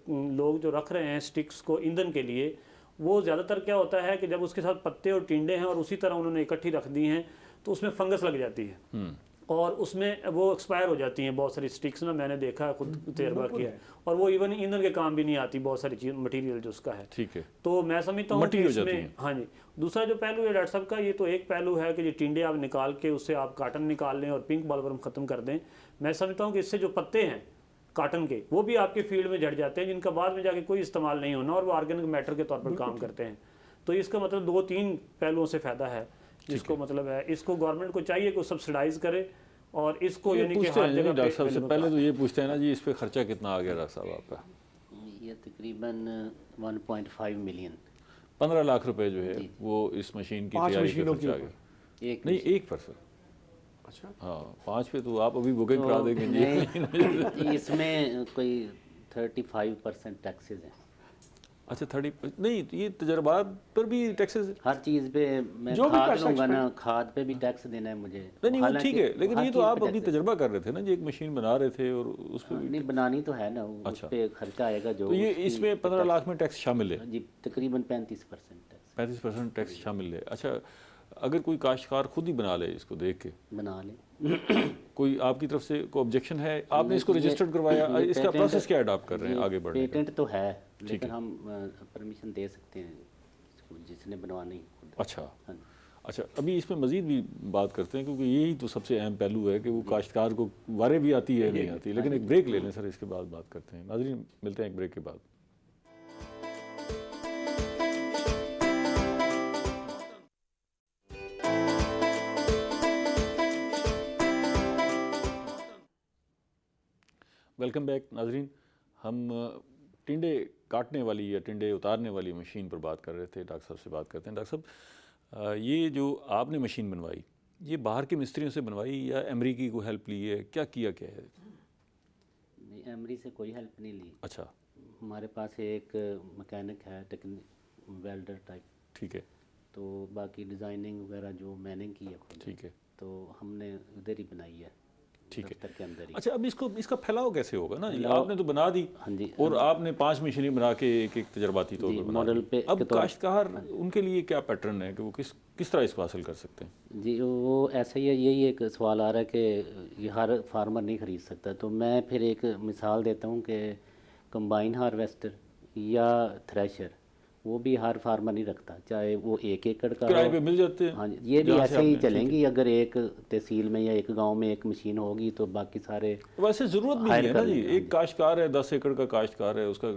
لوگ جو رکھ رہے ہیں سٹکس کو ایندھن کے لیے, وہ زیادہ تر کیا ہوتا ہے کہ جب اس کے ساتھ پتے اور ٹینڈے ہیں اور اسی طرح انہوں نے اکٹھی رکھ دی ہیں تو اس میں فنگس لگ جاتی ہے اور اس میں وہ ایکسپائر ہو جاتی ہیں بہت ساری سٹکس نا, میں نے دیکھا ہے, خود تجربہ کیا ہے, اور وہ ایون ایندھن کے کام بھی نہیں آتی بہت ساری چیز مٹیریل جو اس کا ہے. ٹھیک ہے, تو میں سمجھتا ہوں کہ اس میں ہاں جی دوسرا جو پہلو ہے ڈاکٹر صاحب کا, یہ تو ایک پہلو ہے کہ یہ ٹینڈے آپ نکال کے اس سے آپ کاٹن نکال لیں اور پنک بال ورم ختم کر دیں. میں سمجھتا ہوں کہ اس سے جو پتے ہیں کاٹن کے وہ بھی آپ کے فیلڈ میں جھڑ جاتے ہیں, جن کا بعد میں جا کے کوئی استعمال نہیں ہونا, اور وہ آرگینک میٹر کے طور پر کام کرتے ہیں. تو اس کا مطلب 2-3 پہلوؤں سے فائدہ ہے, جس کو مطلب ہے اس کو گورنمنٹ کو چاہیے کہ سبسیڈائز کرے اور اس کو یعنی کہ ہر جگہ. ڈاکٹر صاحب سے پہلے تو یہ پوچھتے ہیں نا جی اس پہ خرچہ کتنا آ گیا ڈاکٹر صاحب آپ کا؟ یہ تقریباً 1.5 ملین 15 لاکھ روپے جو ہے وہ اس مشین کی تیاری پہ خرچہ آ گیا. نہیں ایک پر سر. اچھا ہاں 5 پہ تو آپ ابھی بکنگ کرا دیں گے. اس میں کوئی 35% ٹیکسز ہیں. اچھا 30 نہیں, یہ تجربات پر بھی ٹیکسز ہر چیز پہ میں کھاد لوں گا نا, کھاد پہ بھی ٹیکس دینا ہے مجھے. نہیں ٹھیک ہے, لیکن یہ تو آپ ابھی تجربہ کر رہے تھے نا جی, ایک مشین بنا رہے تھے اور اس پہ نہیں بنانی تو ہے نا, اس پہ خرچہ آئے گا جو. تو یہ اس میں 15 لاکھ میں ٹیکس شامل ہے جی, تقریباً 35% ٹیکس شامل ہے. اچھا اگر کوئی کاشتکار خود ہی بنا لے اس کو دیکھ کے بنا لے, کوئی آپ کی طرف سے کوئی آبجیکشن ہے؟ آپ نے اس کو رجسٹرڈ کروایا, اس کا پروسیس کیا اڈاپٹ کر رہے ہیں آگے بڑھنے کا؟ پیٹنٹ تو ہے لیکن ہم پرمیشن دے سکتے ہیں جس نے بنوانی. اچھا اچھا, ابھی اس میں مزید بھی بات کرتے ہیں کیونکہ یہی تو سب سے اہم پہلو ہے کہ وہ کاشتکار کو وارے بھی آتی ہے نہیں آتی. لیکن ایک بریک لے لیں سر, اس کے بعد بات کرتے ہیں. ناظرین ملتے ہیں ایک بریک کے بعد. ویلکم بیک ناظرین. ہم ٹنڈے کاٹنے والی یا ٹنڈے اتارنے والی مشین پر بات کر رہے تھے. ڈاکٹر صاحب سے بات کرتے ہیں. ڈاکٹر صاحب یہ جو آپ نے مشین بنوائی, یہ باہر کے مستریوں سے بنوائی یا امریکی کو ہیلپ لی ہے, کیا ہے؟ نہیں, امری سے کوئی ہیلپ نہیں لی. اچھا, ہمارے پاس ایک مکینک ہے ویلڈر ٹائپ. ٹھیک ہے, تو باقی ڈیزائننگ وغیرہ جو میں نے کی ہے خود. ٹھیک ہے, تو ہم نے ادھر ہی بنائی ہے. ٹھیک ہے, دفتر کے اندر ہی. اچھا اب اس کا پھیلاؤ کیسے ہوگا نا, آپ نے تو بنا دی اور آپ نے 5 مشینیں بنا کے ایک تجرباتی طور پر بنا دی. اب کاشتکار ان کے لیے کیا پیٹرن ہے کہ وہ کس طرح اس کو حاصل کر سکتے ہیں؟ جی وہ ایسا ہی ہے, یہی ایک سوال آ رہا ہے کہ یہ ہر فارمر نہیں خرید سکتا. تو میں پھر ایک مثال دیتا ہوں کہ کمبائن ہارویسٹر یا تھریشر وہ بھی ہر فارمر نہیں رکھتا, چاہے وہ 1 ایکڑ کا کرائے پہ مل جاتے ہیں. ہاں جی, یہ بھی ایسے ہی چلیں گی. اگر ایک تحصیل میں یا ایک گاؤں میں ایک مشین ہوگی تو باقی سارے ویسے ضرورت بھی نہیں ہے نا جی. ایک کاشتکار ہے 10 ایکڑ کا کاشتکار ہے, اس کا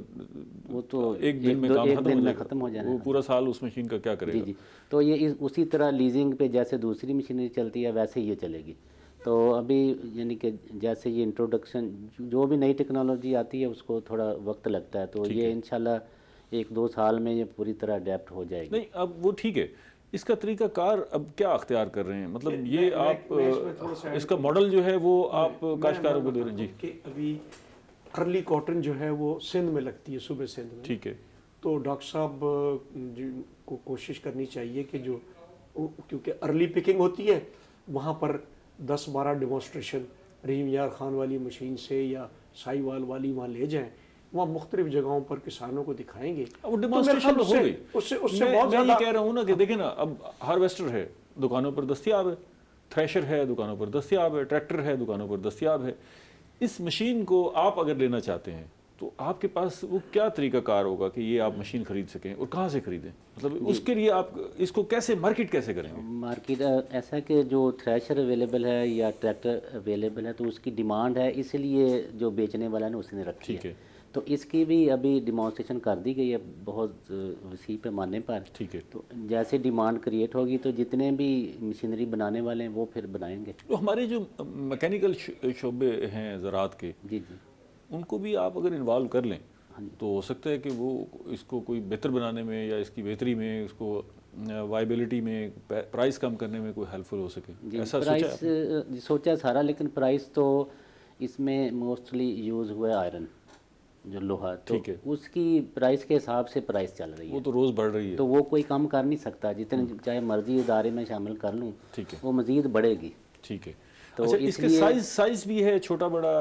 وہ تو ایک دن میں کام ختم ہو جائے گا, وہ پورا سال اس مشین کا کیا کرے گا. جی تو یہ اسی طرح لیزنگ پہ جیسے دوسری مشینری چلتی ہے ویسے ہی یہ چلے گی. تو ابھی یعنی کہ جیسے یہ انٹروڈکشن جو بھی نئی ٹیکنالوجی آتی ہے اس کو تھوڑا وقت لگتا ہے, تو یہ انشاءاللہ 1-2 سال میں یہ پوری طرح اڈیپٹ ہو جائے گی. نہیں اب وہ ٹھیک ہے, اس کا طریقہ کار اب کیا اختیار کر رہے ہیں؟ مطلب یہ آپ اس کا ماڈل جو ہے وہ آپ کاشتکاروں کو دے رہے ہیں؟ جی کہ ابھی ارلی کاٹن جو ہے وہ سندھ میں لگتی ہے, صوبے سندھ میں. ٹھیک ہے, تو ڈاکٹر صاحب کو کوشش کرنی چاہیے کہ جو کیونکہ ارلی پکنگ ہوتی ہے وہاں پر 10-12 ڈیمونسٹریشن رحیم یار خان والی مشین سے یا سائی وال والی وہاں لے جائیں, وہاں مختلف جگہوں پر کسانوں کو دکھائیں گے. وہ ڈیمانسٹریشن ہو گئی. اس سے بہت میں زیادہ یہ کہہ رہا ہوں نا کہ دیکھیں نا, اب ہارویسٹر ہے دکانوں پر دستیاب ہے, تھریشر ہے دکانوں پر دستیاب ہے, ٹریکٹر ہے دکانوں پر دستیاب ہے. اس مشین کو آپ اگر لینا چاہتے ہیں تو آپ کے پاس وہ کیا طریقہ کار ہوگا کہ یہ آپ مشین خرید سکیں, اور کہاں سے خریدیں؟ مطلب اس کے لیے آپ اس کو کیسے مارکیٹ کیسے کریں گے؟ مارکیٹ ایسا کہ جو تھریشر اویلیبل ہے یا ٹریکٹر اویلیبل ہے تو اس کی ڈیمانڈ ہے, اس لیے جو بیچنے والا ہے نا اس نے رکھی ہے. تو اس کی بھی ابھی ڈیمانسٹریشن کر دی گئی ہے بہت وسیع پیمانے پر. ٹھیک ہے. تو جیسے ڈیمانڈ کریٹ ہوگی تو جتنے بھی مشینری بنانے والے ہیں وہ پھر بنائیں گے. تو ہمارے جو میکینیکل شعبے ہیں زراعت کے, جی جی, ان کو بھی آپ اگر انوالو کر لیں تو ہو سکتا ہے کہ وہ اس کو کوئی بہتر بنانے میں یا اس کی بہتری میں, اس کو وائبلٹی میں, پرائس کم کرنے میں کوئی ہیلپ فل ہو سکے. ایسا پرائس سوچا سارا, لیکن پرائس تو اس میں موسٹلی یوز ہوا ہے آئرن, جو لوہا, تو اس کی پرائس کے حساب سے پرائس چل رہی ہے. وہ تو روز بڑھ رہی ہے, تو وہ کوئی کم کر نہیں سکتا, جتنے چاہے مرضی ادارے میں شامل کر لوں وہ مزید بڑھے گی. ٹھیک ہے. تو اچھا, اس کے سائز بھی ہے چھوٹا بڑا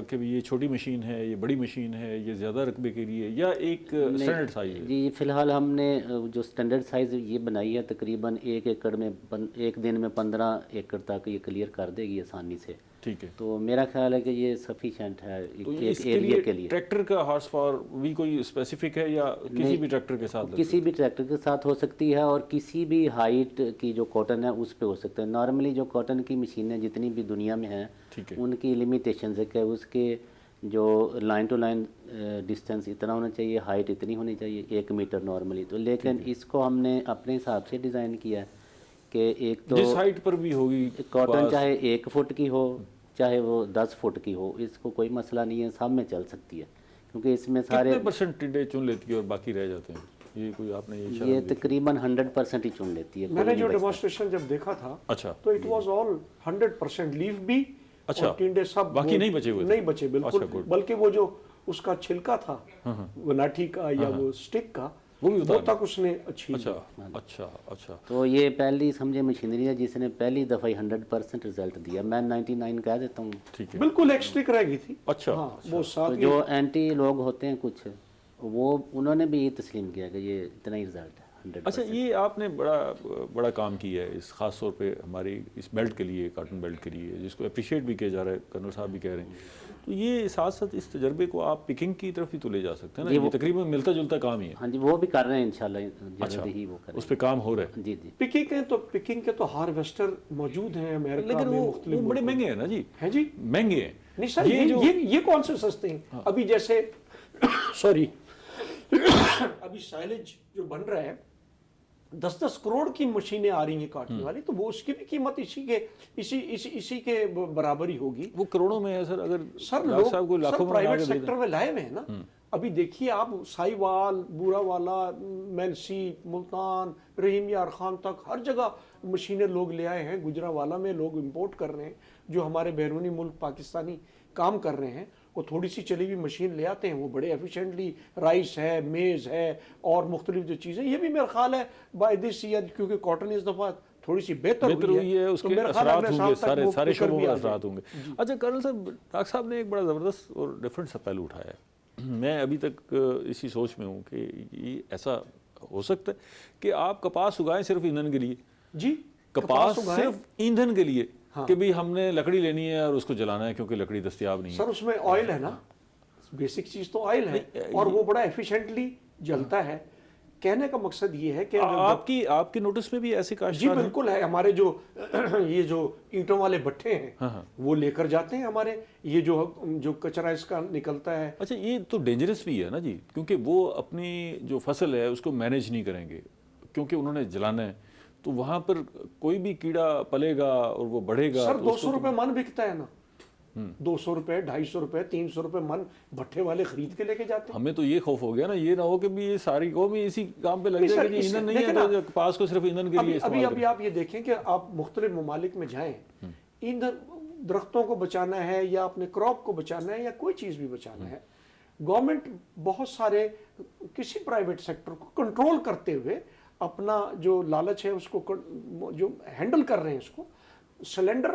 کہ یہ چھوٹی مشین ہے, یہ بڑی مشین ہے, یہ زیادہ رقبے کے لیے, یا ایک اسٹینڈرڈ سائز ہے؟ جی فی الحال ہم نے جو اسٹینڈرڈ سائز یہ بنائی ہے تقریباً 1 ایکڑ میں, 1 دن میں 15 ایکڑ تک یہ کلیئر کر دے گی آسانی سے. ٹھیک ہے. تو میرا خیال ہے کہ یہ سفیشینٹ ہے ایک ایریا کے لیے. ٹریکٹر کا ہارس پاور بھی کوئی اسپیسیفک ہے یا کسی بھی ٹریکٹر کے ساتھ؟ کسی بھی ٹریکٹر کے ساتھ ہو سکتی ہے, اور کسی بھی ہائٹ کی جو کاٹن ہے اس پہ ہو سکتا ہے. نارملی جو کاٹن کی مشینیں جتنی بھی دنیا میں ہیں ان کی لمیٹیشنز ہے کہ اس کے جو لائن ٹو لائن ڈسٹینس اتنا ہونا چاہیے, ہائٹ اتنی ہونی چاہیے 1 میٹر نارملی. تو لیکن اس کو ہم نے اپنے حساب سے ڈیزائن کیا ہے کہ ایک تو جس ہائٹ پر بھی ہوگی کاٹن چاہے 1 فٹ کی ہو چاہے وہ 10 فٹ کی ہو, اس کو کوئی مسئلہ نہیں ہے, سب میں چل سکتی ہے. کیونکہ اس میں سارے کتنے پرسنٹیج چن لیتی ہے اور باقی رہ جاتے ہیں؟ یہ کوئی آپ نے یہ تقریباً 100% ہی چن لیتی ہے. میں نے جو ڈیمانسٹریشن جب دیکھا تھا تو اٹ واز آل 100% لیف بھی, اور ٹینڈے سب باقی نہیں بچے ہوئے, نہیں بچے بالکل, بلکہ وہ جو اس کا چھلکا تھا وناٹھی کا یا وہ سٹک کا, وہ تک اس نے اچھی. اچھا. تو یہ پہلی سمجھے مشینری ہے جس نے پہلی دفعہ 100% رزلٹ دیا. میں 99 کہہ دیتا ہوں. بالکل ایک سٹک رہ گئی تھی. اچھا. وہ جو اینٹی لوگ ہوتے ہیں کچھ, وہ انہوں نے بھی یہ تسلیم کیا کہ یہ اتنا ہی رزلٹ ہے. اچھا, یہ آپ نے بڑا کام کیا ہے اس خاص طور پہ ہماری اس بیلٹ کے لیے, کاٹن بیلٹ کے لیے, جس کو اپریشیٹ بھی کیا جا رہا ہے, کرنل صاحب بھی کہہ رہے ہیں. تو یہ ساتھ ساتھ اس تجربے کو آپ پکنگ کی طرف ہی تو لے جا سکتے ہیں نا, یہ تقریباً ملتا جلتا کام ہی ہے. ہاں جی, وہ بھی کر رہے ہیں انشاءاللہ, جلدی ہی وہ کر رہے ہیں, اس پہ کام ہو رہا ہے. جی جی. پکنگ کے تو ہارویسٹر موجود ہیں امریکہ میں, لیکن وہ بڑے مہنگے ہیں نا جی. ہیں جی, مہنگے ہیں. نہیں سر, یہ کون سے سستے ہیں؟ ابھی جیسے سوری ابھی سائلج جو بن رہا ہے 10 کروڑ کی مشینیں آ رہی ہیں کاٹنے والی, تو وہ اس کی بھی قیمت اسی کے برابر ہی ہوگی. وہ کروڑوں میں ہے سر. اگر سر لوگ پرائیویٹ سیکٹر میں لائے ہوئے ہیں نا. ابھی دیکھیے آپ, سائی وال, بورا والا, مینسی, ملتان, رحیم یار خان تک ہر جگہ مشینیں لوگ لے آئے ہیں. گجرا والا میں لوگ امپورٹ کر رہے ہیں, جو ہمارے بیرونی ملک پاکستانی کام کر رہے ہیں وہ تھوڑی سی چلی ہوئی مشین لے آتے ہیں, وہ بڑے ایفیشینٹلی رائس ہے, میز ہے, اور مختلف جو چیزیں, یہ بھی میرا خیال ہے بائی دس ایئر, کیونکہ کاٹن اس دفعہ تھوڑی سی بہتر ہوئی ہے, اس کے اثرات ہوں گے, سارے شعبوں کے اثرات ہوں گے. اچھا کرنل صاحب, ڈاکٹر صاحب نے ایک بڑا زبردست اور ڈفرینٹ سا پہلو اٹھایا ہے. میں ابھی تک اسی سوچ میں ہوں کہ یہ ایسا ہو سکتا ہے کہ آپ کپاس اگائیں صرف ایندھن کے لیے. جی, کپاس صرف ایندھن کے لیے, کہ بھی ہم نے لکڑی لینی ہے اور اس کو جلانا ہے کیونکہ لکڑی دستیاب نہیں ہے. سر اس میں آئل ہے نا, بیسک چیز تو آئل ہے, اور وہ بڑا ایفیشینٹلی جلتا ہے. کہنے کا مقصد یہ ہے کہ آپ کی نوٹس میں بھی ایسے کاشتکار جی بالکل ہے. ہمارے یہ جو اینٹوں والے بھٹے ہیں وہ لے کر جاتے ہیں ہمارے, یہ جو کچرا اس کا نکلتا ہے. اچھا, یہ تو ڈینجرس بھی ہے نا جی, کیونکہ وہ اپنی جو فصل ہے اس کو مینیج نہیں کریں گے, کیونکہ انہوں نے جلانا ہے, تو وہاں پر کوئی بھی کیڑا پلے گا اور وہ بڑھے گا. سر 200 روپے من بکتا ہے نا, 200 روپے, 250 روپے, 300 روپے من بھٹے والے خرید کے لے کے جاتے ہیں. ہمیں تو یہ خوف ہو گیا نا, یہ نہ ہو کہ بھی یہ ساری قوم ہی اسی کام پہ لگ جائے کہ ایندھن نہیں ہے تو کپاس کو صرف ایندھن کے لیے استعمال کریں. ابھی آپ یہ دیکھیں کہ آپ مختلف ممالک میں جائیں, ایندھن درختوں کو بچانا ہے یا اپنے کراپ کو بچانا ہے یا کوئی چیز بھی بچانا ہے, گورنمنٹ بہت سارے کسی پرائیویٹ سیکٹر کو کنٹرول کرتے ہوئے اپنا جو لالچ ہے اس کو جو ہینڈل کر رہے ہیں, اس کو سلنڈر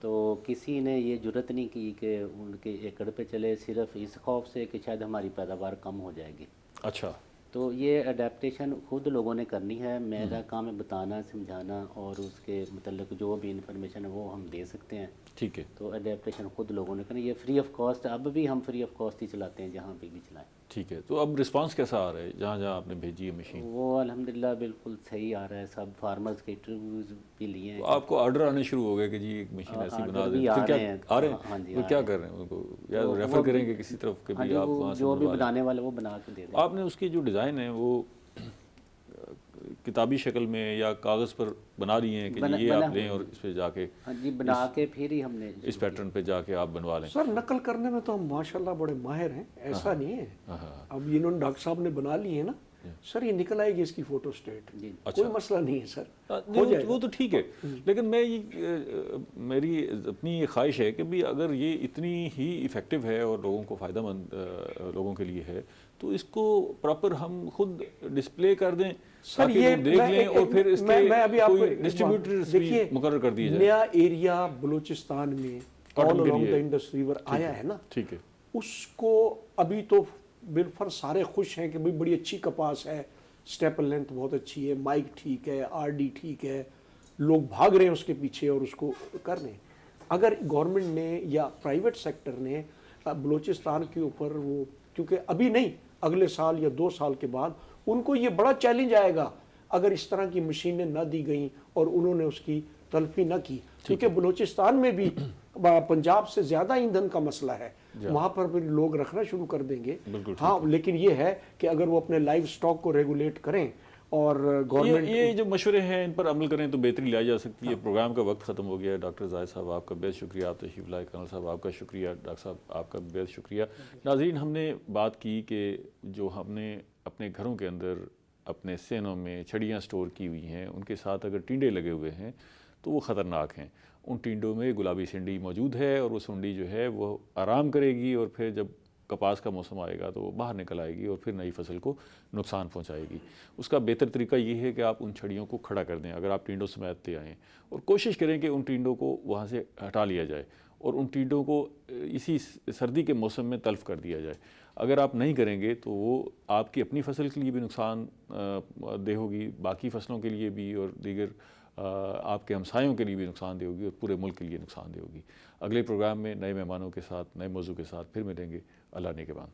تو کسی نے یہ جرت نہیں کی کہ ان کے ایکڑ پہ چلے، صرف اس خوف سے کہ شاید ہماری پیداوار کم ہو جائے گی۔ اچھا، تو یہ اڈیپٹیشن خود لوگوں نے کرنی ہے، میرا کام ہے بتانا، سمجھانا، اور اس کے متعلق جو بھی انفارمیشن ہے وہ ہم دے سکتے ہیں۔ ٹھیک ہے، تو اڈیپٹیشن خود لوگوں نے کرنی، یہ فری آف کاسٹ، اب بھی ہم فری آف کاسٹ ہی چلاتے ہیں جہاں پہ بھی چلائیں۔ ٹھیک ہے۔ تو اب رسپانس کیسا آ رہا ہے جہاں جہاں آپ نے بھیجی ہے مشین؟ وہ الحمدللہ بالکل صحیح آ رہا ہے، سب فارمرز کے انٹرویوز بھی لیے ہیں۔ آپ کو آرڈر آنے شروع ہو گئے کہ جی ایک مشین ایسی بنا دیں؟ آ کیا رہے ہیں، آ رہے ہیں؟ ہاں جی، وہ کیا کر رہے ہیں ان کو، یا ریفر کریں گے کسی طرف کہ ہاں بھی جی، آپ وہ وہاں سے جو بھی بنوا لیں؟ بنانے والے وہ بنا کے دے دیں۔ آپ نے اس کی جو ڈیزائن ہے وہ کتابی شکل میں یا کاغذ پر بنا لیے ہیں کہ جی یہ آپ لیں اور اس پہ جا کے، ہاں جی، بنا کے پھر ہی ہم نے اس پیٹرن پہ جا کے آپ بنوا لیں؟ سر نقل کرنے میں تو ہم ماشاءاللہ بڑے ماہر ہیں، ایسا نہیں ہے۔ اب انہوں نے ڈاکٹر صاحب نے بنا لی ہے نا سر، یہ نکل آئے گی اس کی فوٹو اسٹیٹ، کوئی مسئلہ نہیں ہے سر، وہ تو ٹھیک ہے۔ لیکن میں میری اپنی یہ خواہش ہے کہ بھی اگر یہ اتنی ہی ایفیکٹو ہے اور لوگوں کو فائدہ مند لوگوں کے لیے ہے تو اس کو پراپر ہم خود ڈسپلے کر دیں تاکہ لوگ دیکھ لیں، اور پھر اس کے کوئی ڈسٹریبیوٹرز بھی مقرر کر دیے جائیں۔ نیا ایریا بلوچستان میں آل along the Indus River آیا ہے نا، ٹھیک ہے، اس کو ابھی تو بالفرض سارے خوش ہیں کہ بھئی بڑی اچھی کپاس ہے، سٹیپل لینتھ بہت اچھی ہے، مائک ٹھیک ہے، آر ڈی ٹھیک ہے، لوگ بھاگ رہے ہیں اس کے پیچھے اور اس کو کر رہے ہیں۔ اگر گورنمنٹ نے یا پرائیویٹ سیکٹر نے بلوچستان کے اوپر وہ، کیونکہ ابھی نہیں، اگلے سال یا 2 سال کے بعد ان کو یہ بڑا چیلنج آئے گا اگر اس طرح کی مشینیں نہ دی گئیں اور انہوں نے اس کی تلفی نہ کی، کیونکہ بلوچستان میں بھی پنجاب سے زیادہ ایندھن کا مسئلہ ہے، وہاں پر بھی لوگ رکھنا شروع کر دیں گے۔ ہاں، لیکن یہ ہے کہ اگر وہ اپنے لائف سٹاک کو ریگولیٹ کریں اور گورنمنٹ یہ جو مشورے ہیں ان پر عمل کریں تو بہتری لائی جا سکتی ہے۔ پروگرام کا وقت ختم ہو گیا ہے۔ ڈاکٹر زاہد صاحب آپ کا بہت شکریہ، آپ تشریف لائے۔ کرنل صاحب آپ کا شکریہ، ڈاکٹر صاحب آپ کا بہت شکریہ۔ ناظرین، ہم نے بات کی کہ جو ہم نے اپنے گھروں کے اندر اپنے سینوں میں چھڑیاں سٹور کی ہوئی ہیں، ان کے ساتھ اگر ٹینڈے لگے ہوئے ہیں تو وہ خطرناک ہیں۔ ان ٹینڈوں میں گلابی سنڈی موجود ہے اور وہ سنڈی جو ہے وہ آرام کرے گی، اور پھر جب کپاس کا موسم آئے گا تو وہ باہر نکل آئے گی اور پھر نئی فصل کو نقصان پہنچائے گی۔ اس کا بہتر طریقہ یہ ہے کہ آپ ان چھڑیوں کو کھڑا کر دیں اگر آپ ٹینڈوں سمیت لے آئیں، اور کوشش کریں کہ ان ٹینڈوں کو وہاں سے ہٹا لیا جائے اور ان ٹینڈوں کو اسی سردی کے موسم میں تلف کر دیا جائے۔ اگر آپ نہیں کریں گے تو وہ آپ کی اپنی فصل کے لیے بھی نقصان دہ ہوگی، باقی فصلوں کے لیے بھی، اور دیگر آپ کے ہمسایوں کے لیے بھی نقصان دہ ہوگی، اور پورے ملک کے لیے نقصان دہ ہوگی۔ اگلے پروگرام میں نئے مہمانوں کے ساتھ، نئے موضوع کے ساتھ پھر ملیں گے۔ اللہ نگہبان۔